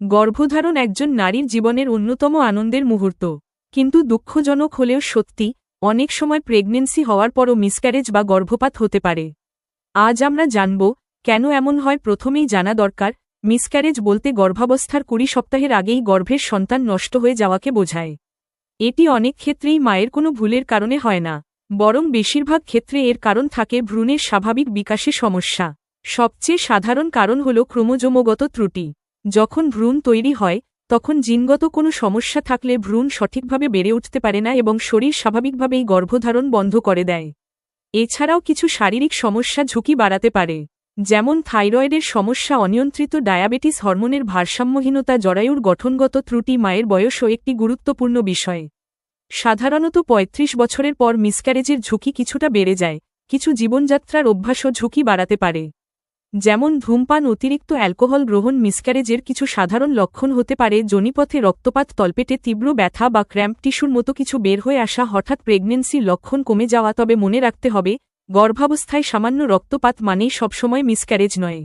গর্ভধারণ একজন নারীর জীবনের অন্যতম আনন্দের মুহূর্ত, কিন্তু দুঃখজনক হলেও সত্যি, অনেক সময় প্রেগন্যান্সি হওয়ার পরও মিসক্যারেজ বা গর্ভপাত হতে পারে। আজ আমরা জানব কেন এমন হয়। প্রথমেই জানা দরকার, মিসক্যারেজ বলতে গর্ভাবস্থার 20 সপ্তাহের আগেই গর্ভের সন্তান নষ্ট হয়ে যাওয়াকে বোঝায়। এটি অনেক ক্ষেত্রেই মায়ের কোনো ভুলের কারণে হয় না, বরং বেশিরভাগ ক্ষেত্রে এর কারণ থাকে ভ্রূণের স্বাভাবিক বিকাশে সমস্যা। সবচেয়ে সাধারণ কারণ হল ক্রোমোজোমগত ত্রুটি। যখন ভ্রূণ তৈরি হয়, তখন জিনগত কোনো সমস্যা থাকলে ভ্রূণ সঠিকভাবে বেড়ে উঠতে পারে না এবং শরীর স্বাভাবিকভাবেই গর্ভধারণ বন্ধ করে দেয়। এছাড়াও কিছু শারীরিক সমস্যা ঝুঁকি বাড়াতে পারে, যেমন থাইরয়েডের সমস্যা, অনিয়ন্ত্রিত ডায়াবেটিস, হরমোনের ভারসাম্যহীনতা, জরায়ুর গঠনগত ত্রুটি। মায়ের বয়সও একটি গুরুত্বপূর্ণ বিষয়। সাধারণত 35 বছরের পর মিসক্যারেজের ঝুঁকি কিছুটা বেড়ে যায়। কিছু জীবনযাত্রার অভ্যাসও ঝুঁকি বাড়াতে পারে, যেমন ধূমপান, অতিরিক্ত অ্যালকোহল গ্রহণ। মিসক্যারেজের কিছু সাধারণ লক্ষণ হতে পারে যোনিপথে রক্তপাত, তলপেটে তীব্র ব্যথা বা ক্র্যাম্প, টিস্যুর মতো কিছু বের হয়ে আসা, হঠাৎ প্রেগন্যান্সির লক্ষণ কমে যাওয়া। তবে মনে রাখতে হবে, গর্ভাবস্থায় সামান্য রক্তপাত মানেই সবসময় মিসক্যারেজ নয়।